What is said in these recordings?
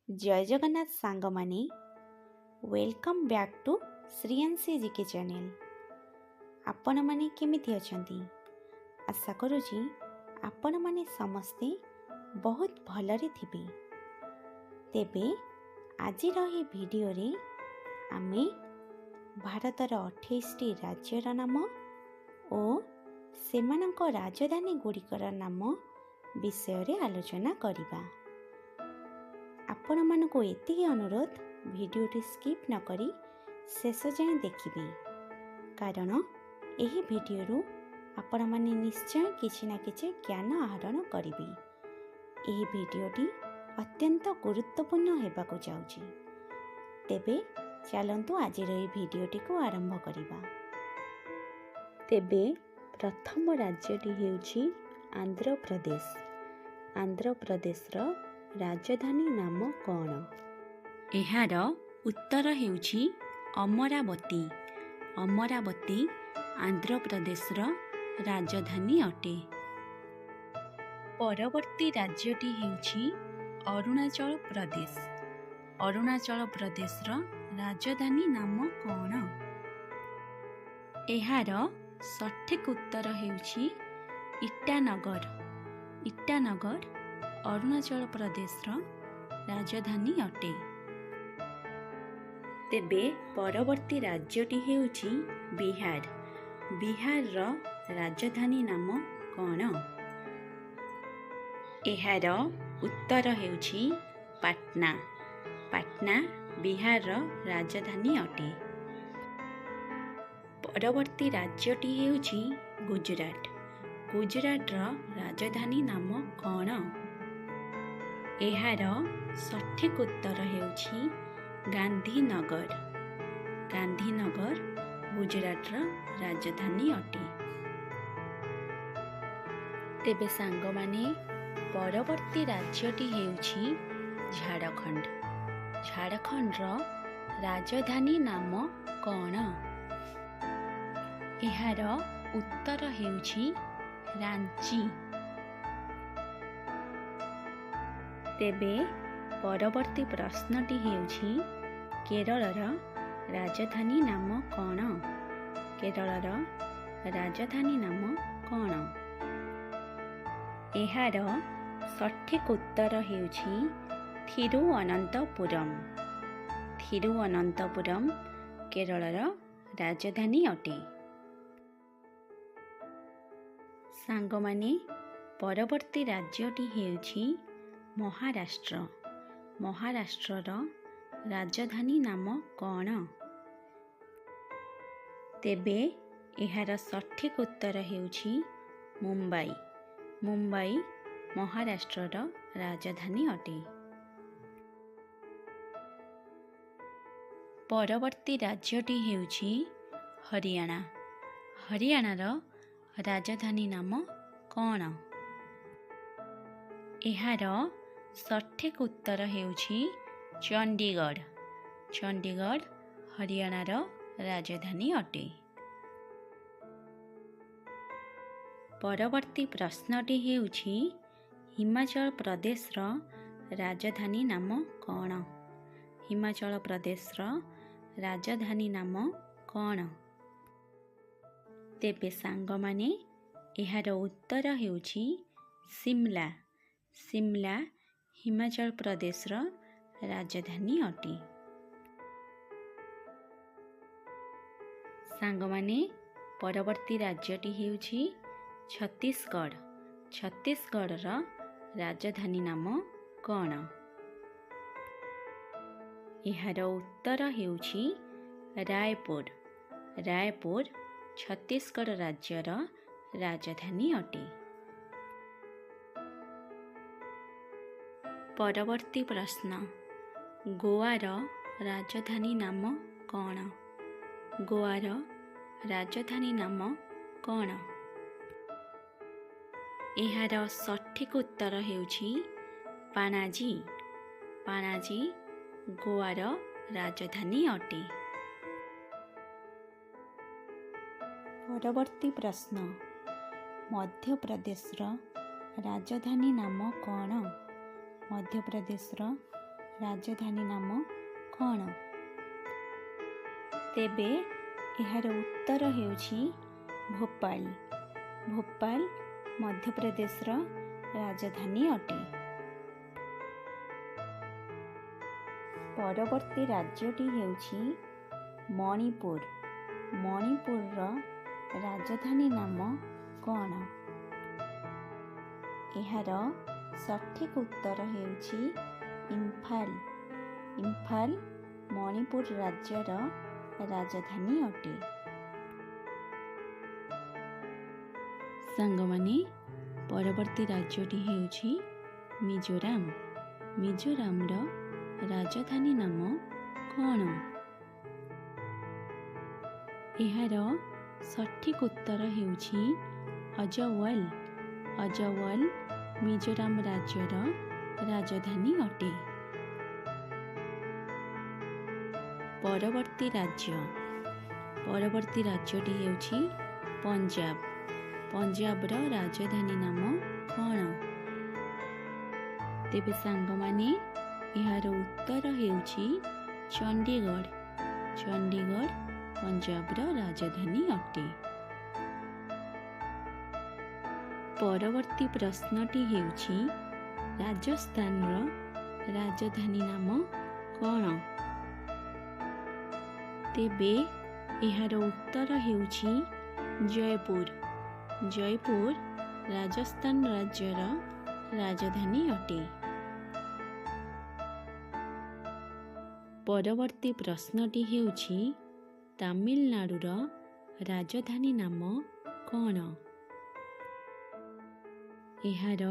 जय जगन्नाथ सांग माने welcome back to Shriyanshi GK channel. आपण माने केमिति अछंती? आशा करूची आपण माने समस्ते बहुत भलरे थिबे। तेबे आजि रही वीडियो रे आमे भारतर 28टी राज्यर नाम और सेमानक राजधानी गुड़िकर नाम विषय रे आलोचना करिबा। आपण मानको एतिकी अनुरोध भिडियोटी स्किप न करी शेष जाए देखिबे, कारण एही भिडियो आपण माने निश्चय किछि ना किछि ज्ञान आहरण करिबे। एही भिडियोटी अत्यंत गुरुत्वपूर्ण हेबाकु जाउछि। तेबे चलंतु आज एही भिडियोटी को आरंभ करिबा। तेबे प्रथम राज्यटी हेउछि आंध्र प्रदेश। आंध्र प्रदेशर राजधानी नाम कौन? एहार उत्तर हेउछि अमरावती। अमरावती आंध्र प्रदेशर राजधानी अटे। परवर्ती राज्यटी हेउछि अरुणाचल प्रदेश। अरुणाचल प्रदेशर राजधानी नाम कौन? एहार सठिक उत्तर हेउछि ईटानगर। ईटानगर अरुणाचल प्रदेशर राजधानी अटे। तेबे परवर्ती राज्यटी हेउछि बिहार। बिहारर राजधानी नाम कौन? एहार उत्तर हेउछि पाटना। पाटना बिहारर राजधानी अटे। परवर्ती राज्यटी हेउछि गुजरात। गुजरातर राजधानी नाम कौन? एहार सठिक उत्तर हेउछि गांधीनगर। गांधीनगर गुजरातर राजधानी अटे। तेबे सांग माने परवर्ती राज्यटी हेउछि झारखंड। झारखंडर राजधानी नाम कौन? एहार उत्तर हेउछि रांची। तेबे परवर्ती प्रश्नटी हेउछि केरलर राजधानी नाम कौन? केरलर राजधानी नाम कौन? एहार सठिक उत्तर हेउछि थिरुअनंतपुरम। थिरुअनंतपुरम केरलर राजधानी अटे। सांगमाने परवर्ती राज्यटी हेउछि महाराष्ट्र। महाराष्ट्रर राजधानी नाम कौन? तेबे एहार सठिक उत्तर हेउछि मुंबई। मुंबई महाराष्ट्रर राजधानी अटे। परवर्ती राज्यटी हेउछि हरियाणा। हरियाणार राजधानी नाम कौन? एहार सठिक उत्तर हेउछि चंडीगढ़। चंडीगढ़ हरियाणार राजधानी अटे। परवर्ती प्रश्नटी हेउछि हिमाचल प्रदेशर राजधानी नाम कौन? हिमाचल प्रदेशर राजधानी नाम कौन? तेबे सांगमाने एहार उत्तर हेउछि शिमला। शिमला हिमाचल प्रदेशर राजधानी अटे। सांगमाने परवर्ती राज्यटी हेउछि छत्तीसगढ़। छत्तीसगढ़र राजधानी नाम कौन? एहार उत्तर हेउछि रायपुर। रायपुर छत्तीसगढ़ राज्यर राजधानी अटे। परवर्ती प्रश्न गोवार राजधानी नाम कौन? गोवार राजधानी नाम कौन? एहार सठिक उत्तर हेउछि पाणाजी। पाणाजी गोवार राजधानी अटे। परवर्ती प्रश्न मध्य प्रदेशर राजधानी नाम कौन? मध्य प्रदेशर ରାଜଧାନୀ ନାମ କ'ଣ? ତେବେ ଏହାର ଉତ୍ତର ହେଉଛି ଭୋପାଳ। ଭୋପାଳ ମଧ୍ୟପ୍ରଦେଶର ରାଜଧାନୀ ଅଟେ। ପରବର୍ତ୍ତୀ ରାଜ୍ୟଟି ହେଉଛି ମଣିପୁର। ମଣିପୁରର ରାଜଧାନୀ ନାମ କ'ଣ? ଏହାର ସଠିକ ଉତ୍ତର ହେଉଛି ଇମ୍ଫାଲ। ଇମ୍ଫାଲ ମଣିପୁର ରାଜ୍ୟର ରାଜଧାନୀ ଅଟେ। ସାଙ୍ଗମାନେ, ପରବର୍ତ୍ତୀ ରାଜ୍ୟଟି ହେଉଛି ମିଜୋରାମ। ମିଜୋରାମର ରାଜଧାନୀ ନାମ କ'ଣ? ଏହାର ସଠିକ ଉତ୍ତର ହେଉଛି ଅଜୱାଲ। ଅଜୱାଲ ମିଜୋରାମ ରାଜ୍ୟର ରାଜଧାନୀ ଅଟେ। ପରବର୍ତ୍ତୀ ରାଜ୍ୟଟି ହେଉଛି ପଞ୍ଜାବ। ପଞ୍ଜାବର ରାଜଧାନୀ ନାମ କ'ଣ? ତେବେ ସାଙ୍ଗମାନେ, ଏହାର ଉତ୍ତର ହେଉଛି ଚଣ୍ଡିଗଡ଼। ଚଣ୍ଡିଗଡ଼ ପଞ୍ଜାବର ରାଜଧାନୀ ଅଟେ। ପରବର୍ତ୍ତୀ ପ୍ରଶ୍ନଟି ହେଉଛି ରାଜସ୍ଥାନର ରାଜଧାନୀ ନାମ କ'ଣ? ତେବେ ଏହାର ଉତ୍ତର ହେଉଛି ଜୟପୁର। ଜୟପୁର ରାଜସ୍ଥାନ ରାଜ୍ୟର ରାଜଧାନୀ ଅଟେ। ପରବର୍ତ୍ତୀ ପ୍ରଶ୍ନଟି ହେଉଛି ତାମିଲନାଡୁର ରାଜଧାନୀ ନାମ କ'ଣ? ଏହାର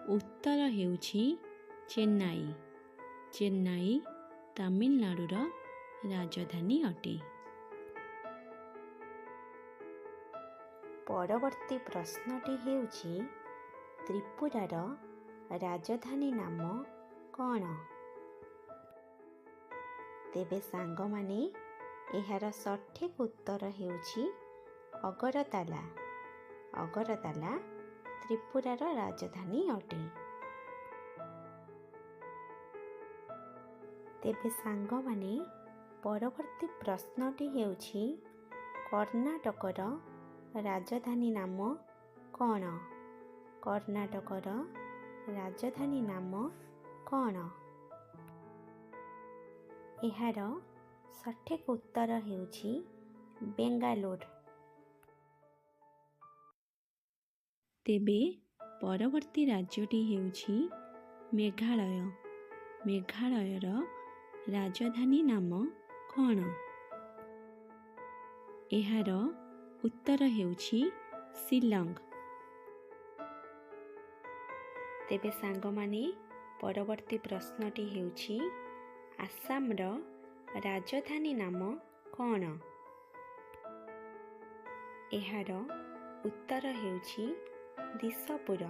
ଉତ୍ତର ହେଉଛି ଚେନ୍ନାଇ। ଚେନ୍ନାଇ ତାମିଲନାଡୁର ରାଜଧାନୀ ଅଟେ। ପରବର୍ତ୍ତୀ ପ୍ରଶ୍ନଟି ହେଉଛି ତ୍ରିପୁରାର ରାଜଧାନୀ ନାମ କ'ଣ? ତେବେ ସାଙ୍ଗମାନେ, ଏହାର ସଠିକ ଉତ୍ତର ହେଉଛି ଅଗରତାଲା। ଅଗରତାଲା ତ୍ରିପୁରାର ରାଜଧାନୀ ଅଟେ। ତେବେ ସାଙ୍ଗମାନେ, ପରବର୍ତ୍ତୀ ପ୍ରଶ୍ନଟି ହେଉଛି କର୍ଣ୍ଣାଟକର ରାଜଧାନୀ ନାମ କ'ଣ? କର୍ଣ୍ଣାଟକର ରାଜଧାନୀ ନାମ କ'ଣ? ଏହାର ସଠିକ ଉତ୍ତର ହେଉଛି ବେଙ୍ଗାଲୁରୁ। ତେବେ ପରବର୍ତ୍ତୀ ରାଜ୍ୟଟି ହେଉଛି ମେଘାଳୟ। ମେଘାଳୟର ରାଜଧାନୀ ନାମ କ'ଣ? ଏହାର ଉତ୍ତର ହେଉଛି ଶିଲଙ୍ଗ। ତେବେ ସାଙ୍ଗମାନେ, ପରବର୍ତ୍ତୀ ପ୍ରଶ୍ନଟି ହେଉଛି ଆସାମର ରାଜଧାନୀ ନାମ କ'ଣ? ଏହାର ଉତ୍ତର ହେଉଛି ଦିସପୁର।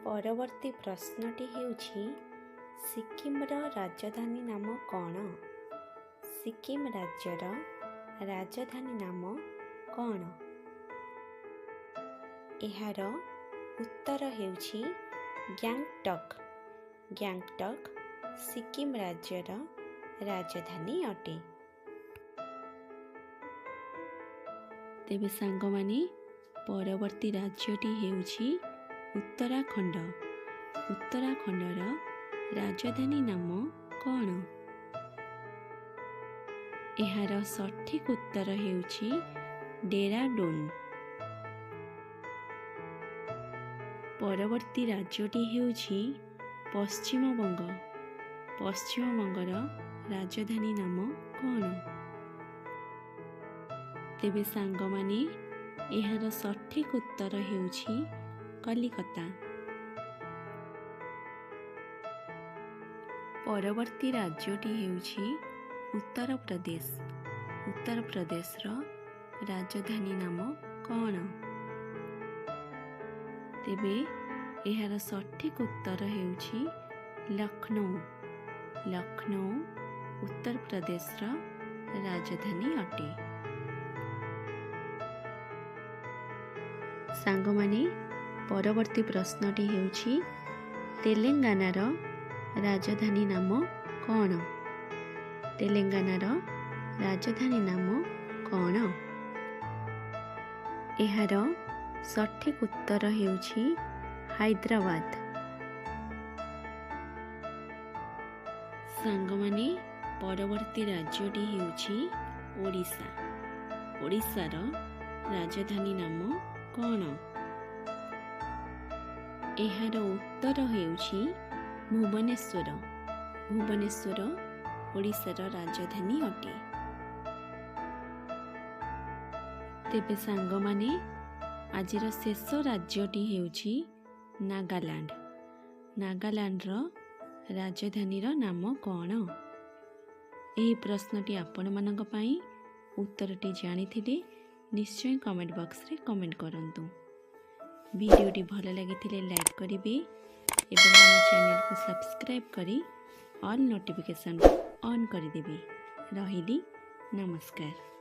ପରବର୍ତ୍ତୀ ପ୍ରଶ୍ନଟି ହେଉଛି ସିକିମର ରାଜଧାନୀ ନାମ କ'ଣ? ସିକିମ ରାଜ୍ୟର ରାଜଧାନୀ ନାମ କ'ଣ? ଏହାର ଉତ୍ତର ହେଉଛି ଗ୍ୟାଙ୍ଗଟକ୍। ଗ୍ୟାଙ୍ଗଟକ୍ ସିକିମ ରାଜ୍ୟର ରାଜଧାନୀ ଅଟେ। ତେବେ ସାଙ୍ଗମାନେ, ପରବର୍ତ୍ତୀ ରାଜ୍ୟଟି ହେଉଛି ଉତ୍ତରାଖଣ୍ଡ। ଉତ୍ତରାଖଣ୍ଡର ରାଜଧାନୀ ନାମ କ'ଣ? ଏହାର ସଠିକ ଉତ୍ତର ହେଉଛି ଡେରାଡୁନ। ପରବର୍ତ୍ତୀ ରାଜ୍ୟଟି ହେଉଛି ପଶ୍ଚିମବଙ୍ଗ। ପଶ୍ଚିମବଙ୍ଗର ରାଜଧାନୀ ନାମ କ'ଣ? ତେବେ ସାଙ୍ଗମାନେ, ଏହାର ସଠିକ ଉତ୍ତର ହେଉଛି କଲିକତା। ପରବର୍ତ୍ତୀ ରାଜ୍ୟଟି ହେଉଛି ଉତ୍ତରପ୍ରଦେଶ। ଉତ୍ତରପ୍ରଦେଶର ରାଜଧାନୀ ନାମ କ'ଣ? ତେବେ ଏହାର ସଠିକ ଉତ୍ତର ହେଉଛି ଲକ୍ଷ୍ନୌ। ଲକ୍ଷ୍ନୌ ଉତ୍ତରପ୍ରଦେଶର ରାଜଧାନୀ ଅଟେ। ସାଙ୍ଗମାନେ, ପରବର୍ତ୍ତୀ ପ୍ରଶ୍ନଟି ହେଉଛି ତେଲେଙ୍ଗାନାର ରାଜଧାନୀ ନାମ କ'ଣ? ତେଲେଙ୍ଗାନାର ରାଜଧାନୀ ନାମ କ'ଣ? ଏହାର ସଠିକ୍ ଉତ୍ତର ହେଉଛି ହାଇଦ୍ରାବାଦ। ସାଙ୍ଗମାନେ, ପରବର୍ତ୍ତୀ ରାଜ୍ୟଟି ହେଉଛି ଓଡ଼ିଶା। ଓଡ଼ିଶାର ରାଜଧାନୀ ନାମ କ'ଣ? ଏହାର ଉତ୍ତର ହେଉଛି ଭୁବନେଶ୍ୱର। ଭୁବନେଶ୍ୱର ଓଡ଼ିଶାର ରାଜଧାନୀ ଅଟେ। ତେବେ ସାଙ୍ଗମାନେ, ଆଜିର ଶେଷ ରାଜ୍ୟଟି ହେଉଛି ନାଗାଲାଣ୍ଡ। ନାଗାଲାଣ୍ଡର ରାଜଧାନୀର ନାମ କ'ଣ? ଏହି ପ୍ରଶ୍ନଟି ଆପଣମାନଙ୍କ ପାଇଁ। ଉତ୍ତରଟି ଜାଣିଥିଲେ ନିଶ୍ଚୟ କମେଣ୍ଟ ବକ୍ସରେ କମେଣ୍ଟ କରନ୍ତୁ। ଭିଡ଼ିଓଟି ଭଲ ଲାଗିଥିଲେ ଲାଇକ୍ କରିବେ ଏବଂ ଆମ ଚ୍ୟାନେଲକୁ ସବସ୍କ୍ରାଇବ୍ କରି ଅଲ୍ ନୋଟିଫିକେସନ୍ ଅନ୍ କରିଦେବେ। ରହିଲି, ନମସ୍କାର।